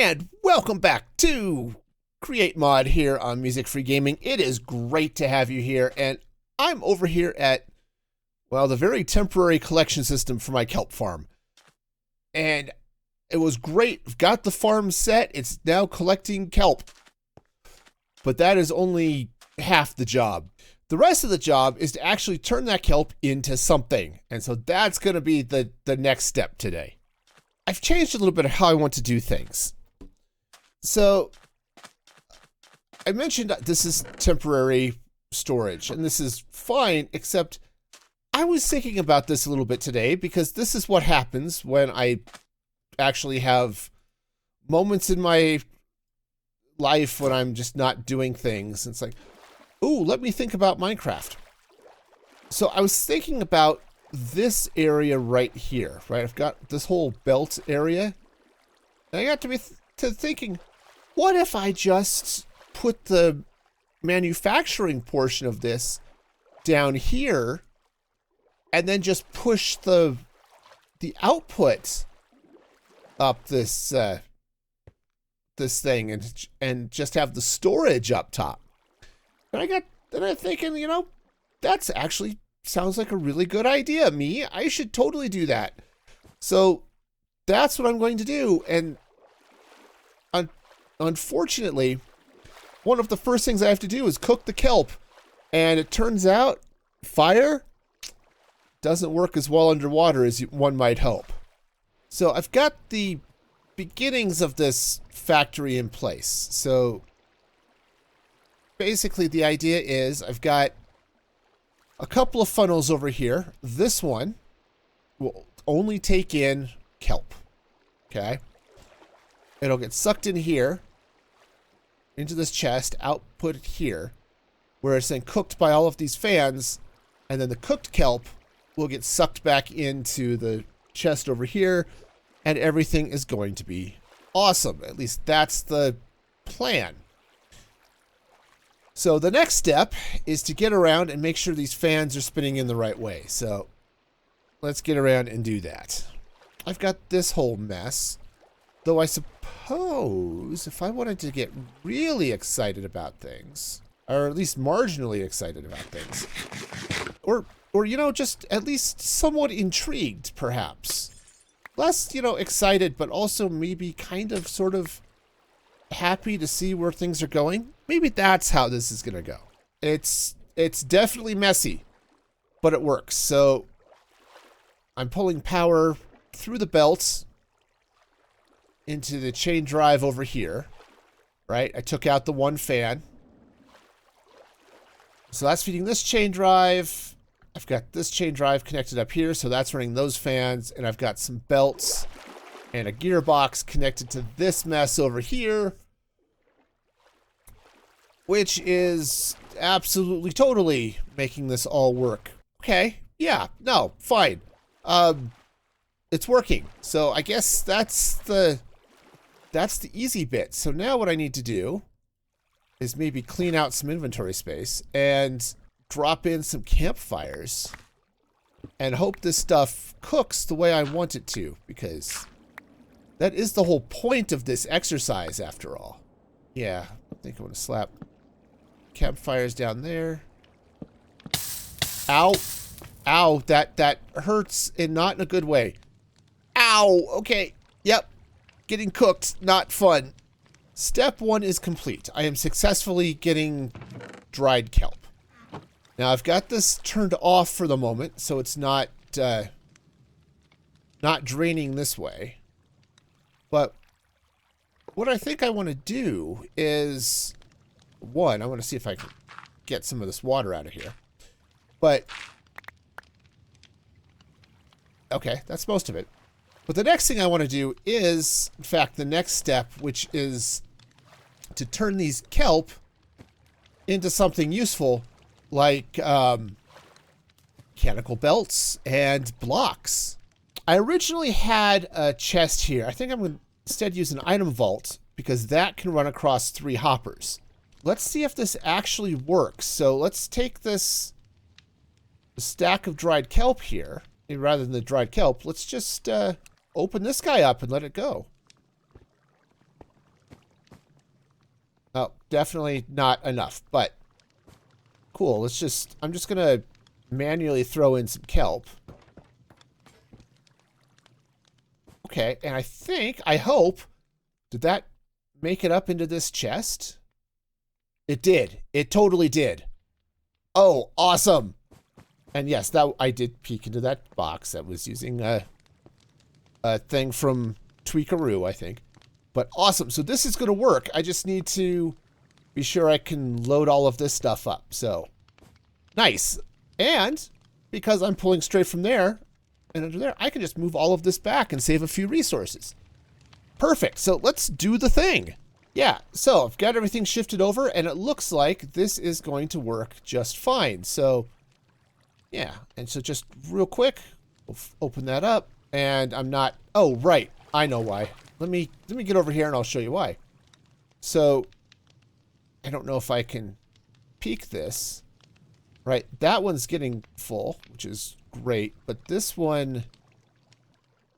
And welcome back to Create Mod here on Music Free Gaming. It is great to have you here, and I'm over here at, well, the very temporary collection system for my kelp farm. And it was great. Got the farm set. It's now collecting kelp. But that is only half the job. The rest of the job is to actually turn that kelp into something. And so that's going to be the next step today. I've changed a little bit of how I want to do things. So I mentioned that this is temporary storage, and this is fine, except I was thinking about this a little bit today because this is what happens when I actually have moments in my life when I'm just not doing things. It's like, ooh, let me think about Minecraft. So I was thinking about this area right here, right? I've got this whole belt area. And I got to thinking, what if I just put the manufacturing portion of this down here and then just push the output up this thing and just have the storage up top. And I'm thinking, you know, that's actually sounds like a really good idea. I should totally do that. So that's what I'm going to do. And unfortunately, one of the first things I have to do is cook the kelp. And it turns out fire doesn't work as well underwater as one might hope. So I've got the beginnings of this factory in place. So basically the idea is I've got a couple of funnels over here. This one will only take in kelp. Okay. It'll get sucked in here into this chest, output it here, where it's then cooked by all of these fans, and then the cooked kelp will get sucked back into the chest over here, and everything is going to be awesome. At least that's the plan. So the next step is to get around and make sure these fans are spinning in the right way. So let's get around and do that. I've got this whole mess. Though I suppose if I wanted to get really excited about things, or at least marginally excited about things, or you know, just at least somewhat intrigued, perhaps. Less, you know, excited, but also maybe kind of sort of happy to see where things are going. Maybe that's how this is going to go. It's definitely messy, but it works. So I'm pulling power through the belt into the chain drive over here, right? I took out the one fan. So that's feeding this chain drive. I've got this chain drive connected up here, so that's running those fans, and I've got some belts and a gearbox connected to this mess over here, which is absolutely, totally making this all work. Okay, yeah, no, fine. It's working. So I guess that's the easy bit. So now what I need to do is maybe clean out some inventory space and drop in some campfires and hope this stuff cooks the way I want it to, because that is the whole point of this exercise after all. Yeah, I think I'm going to slap campfires down there. Ow. Ow, that hurts, and not in a good way. Ow, okay, yep. Getting cooked, not fun. Step one is complete. I am successfully getting dried kelp. Now I've got this turned off for the moment, so it's not draining this way. But what I think I want to do is, one, I want to see if I can get some of this water out of here. But okay, that's most of it. But the next thing I want to do is, in fact, the next step, which is to turn these kelp into something useful, like mechanical belts and blocks. I originally had a chest here. I think I'm going to instead use an item vault, because that can run across 3 hoppers. Let's see if this actually works. So let's take this stack of dried kelp here, and rather than the dried kelp, let's just open this guy up and let it go. Oh, definitely not enough, but cool. I'm just going to manually throw in some kelp. Okay, and I hope, did that make it up into this chest? It did. It totally did. Oh, awesome. And yes, that I did peek into that box that was using a thing from Tweakaroo, I think. But awesome. So this is going to work. I just need to be sure I can load all of this stuff up. So nice. And because I'm pulling straight from there and under there, I can just move all of this back and save a few resources. Perfect. So let's do the thing. Yeah, so I've got everything shifted over, and it looks like this is going to work just fine. So, yeah, and so just real quick, we'll open that up, and I'm not, oh, right, I know why. Let me get over here, and I'll show you why. So, I don't know if I can peek this. Right, that one's getting full, which is great, but this one,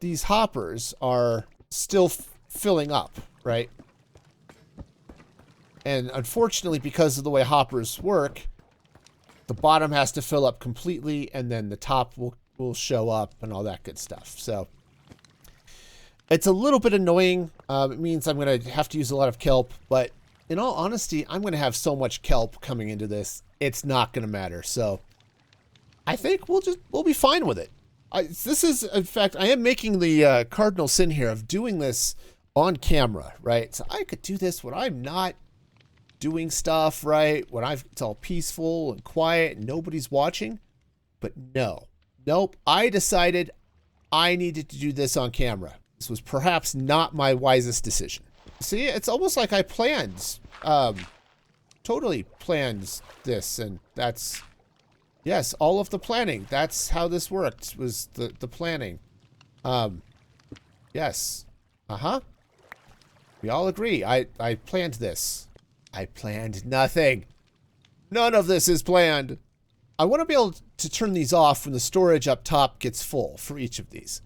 these hoppers are still filling up, right? And unfortunately, because of the way hoppers work, the bottom has to fill up completely, and then the top will show up and all that good stuff. So it's a little bit annoying. It means I'm going to have to use a lot of kelp, but in all honesty, I'm going to have so much kelp coming into this, it's not going to matter. So I think we'll be fine with it. This is, in fact, I am making the cardinal sin here of doing this on camera, right? So I could do this when I'm not doing stuff, right? When it's all peaceful and quiet and nobody's watching. But nope. I decided I needed to do this on camera. This was perhaps not my wisest decision. See, it's almost like I planned, totally planned this, and that's, yes, all of the planning. That's how this worked, was the planning. Yes. We all agree. I planned this. I planned nothing. None of this is planned. I want to be able to turn these off when the storage up top gets full for each of these,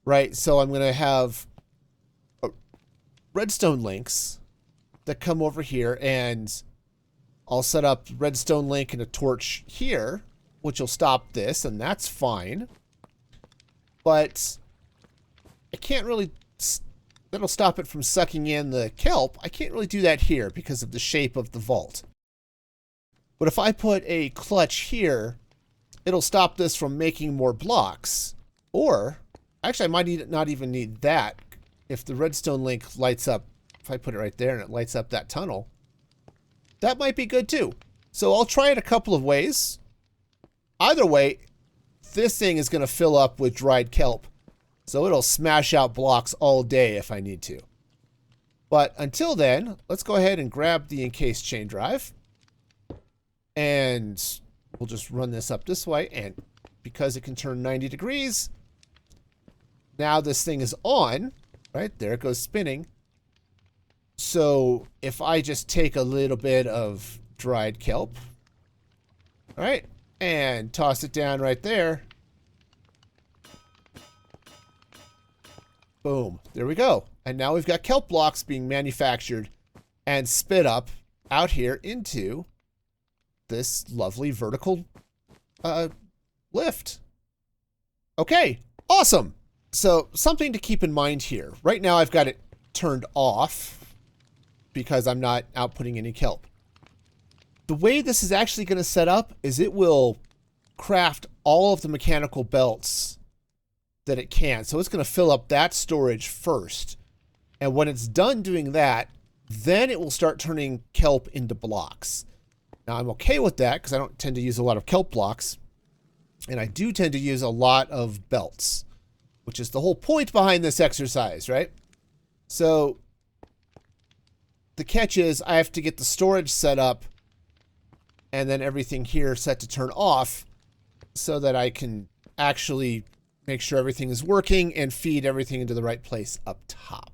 right? So I'm going to have redstone links that come over here, and I'll set up redstone link and a torch here, which will stop this, and that's fine. But I can't really... That'll stop it from sucking in the kelp. I can't really do that here because of the shape of the vault. But if I put a clutch here, it'll stop this from making more blocks. Or, actually I might not even need that. If the redstone link lights up, if I put it right there and it lights up that tunnel, that might be good too. So I'll try it a couple of ways. Either way, this thing is going to fill up with dried kelp. So it'll smash out blocks all day if I need to. But until then, let's go ahead and grab the encased chain drive. And we'll just run this up this way. And because it can turn 90 degrees, now this thing is on. Right, there it goes spinning. So if I just take a little bit of dried kelp, all right, and toss it down right there. Boom. There we go. And now we've got kelp blocks being manufactured and spit up out here into this lovely vertical lift. Okay. Awesome. So something to keep in mind here. Right now I've got it turned off because I'm not outputting any kelp. The way this is actually going to set up is it will craft all of the mechanical belts that it can. So it's going to fill up that storage first. And when it's done doing that, then it will start turning kelp into blocks. Now I'm okay with that because I don't tend to use a lot of kelp blocks. And I do tend to use a lot of belts, which is the whole point behind this exercise, right? So the catch is I have to get the storage set up and then everything here set to turn off so that I can actually make sure everything is working and feed everything into the right place up top.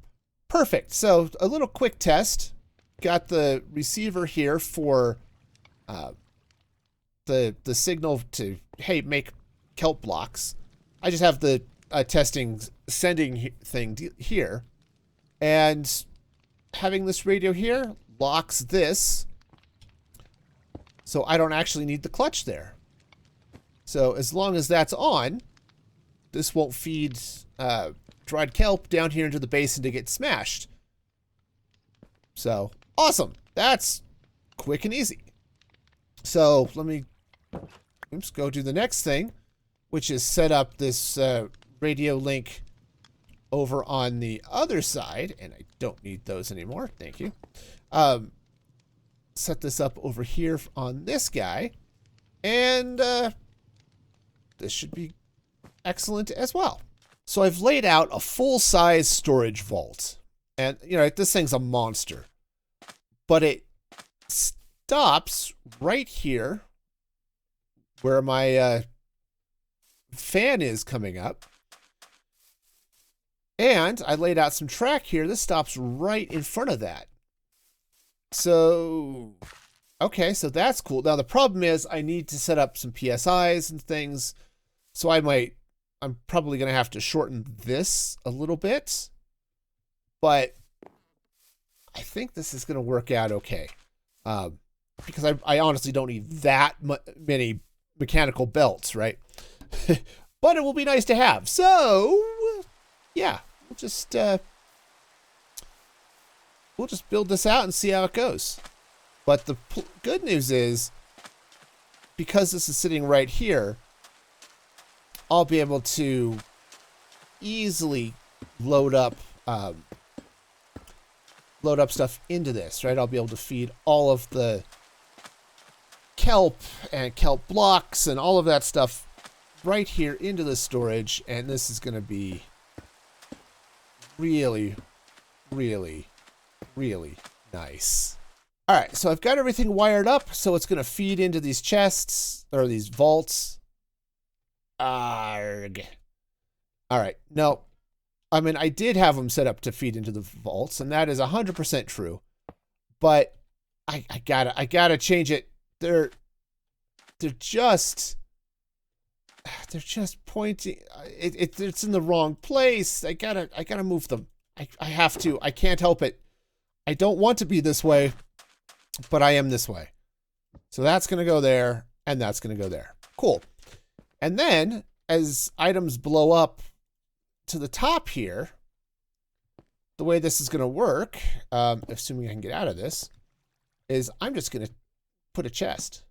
Perfect. So a little quick test. Got the receiver here for the signal to, hey, make kelp blocks. I just have the testing sending thing here. And having this radio here, locks this, so I don't actually need the clutch there. So as long as that's on, this won't feed dried kelp down here into the basin to get smashed. So, awesome. That's quick and easy. So, let me go do the next thing, which is set up this radio link over on the other side. And I don't need those anymore. Thank you. Set this up over here on this guy. And this should be excellent as well. So I've laid out a full-size storage vault. And, you know, this thing's a monster. But it stops right here where my fan is coming up. And I laid out some track here. This stops right in front of that. So, okay, so that's cool. Now, the problem is I need to set up some PSIs and things. So I'm probably going to have to shorten this a little bit. But I think this is going to work out okay. Because I honestly don't need that many mechanical belts, right? But it will be nice to have. So, yeah, we'll just build this out and see how it goes. But the good news is, because this is sitting right here, I'll be able to easily load up stuff into this, right? I'll be able to feed all of the kelp and kelp blocks and all of that stuff right here into the storage, and this is going to be really, really, really nice. All right, so I've got everything wired up, so it's going to feed into these chests, or these vaults. Arg. All right, no. I mean, I did have them set up to feed into the vaults, and that is 100% true. But I gotta change it. They're just pointing. It's in the wrong place. I gotta move them. I have to. I can't help it. I don't want to be this way, but I am this way. So that's gonna go there, and that's gonna go there. Cool. And then as items blow up to the top here, the way this is going to work, assuming I can get out of this, is I'm just going to put a chest,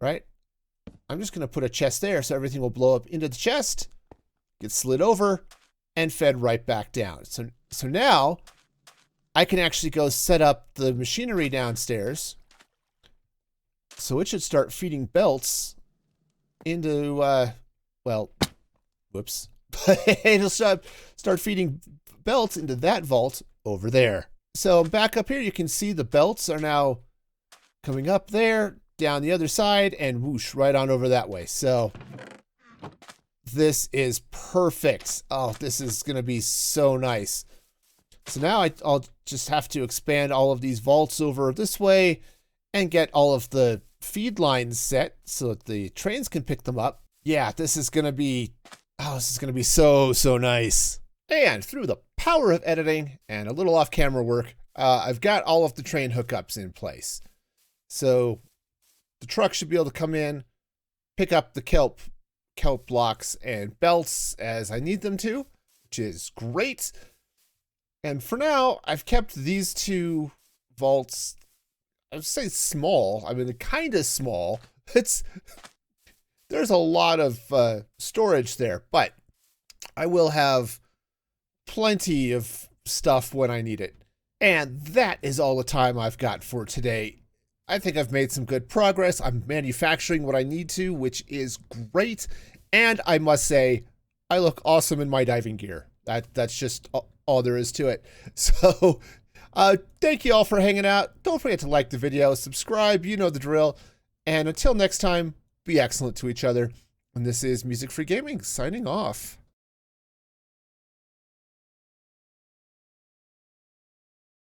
right? I'm just going to put a chest there, so everything will blow up into the chest, get slid over, and fed right back down. So now I can actually go set up the machinery downstairs, so it should start feeding belts into, well, whoops. It'll start feeding belts into that vault over there. So back up here, you can see the belts are now coming up there, down the other side, and whoosh, right on over that way. So this is perfect. Oh, this is going to be so nice. So now I'll just have to expand all of these vaults over this way and get all of the feed lines set so that the trains can pick them up. Yeah, this is going to be, oh, this is going to be so, so nice. And through the power of editing and a little off-camera work, I've got all of the train hookups in place. So the truck should be able to come in, pick up the kelp blocks and belts as I need them to, which is great. And for now, I've kept these two vaults, I would say small. I mean, kind of small. There's a lot of storage there, but I will have plenty of stuff when I need it. And that is all the time I've got for today. I think I've made some good progress. I'm manufacturing what I need to, which is great. And I must say, I look awesome in my diving gear. That's just all there is to it. So thank you all for hanging out. Don't forget to like the video, subscribe, you know the drill. And until next time, be excellent to each other. And this is Music Free Gaming signing off.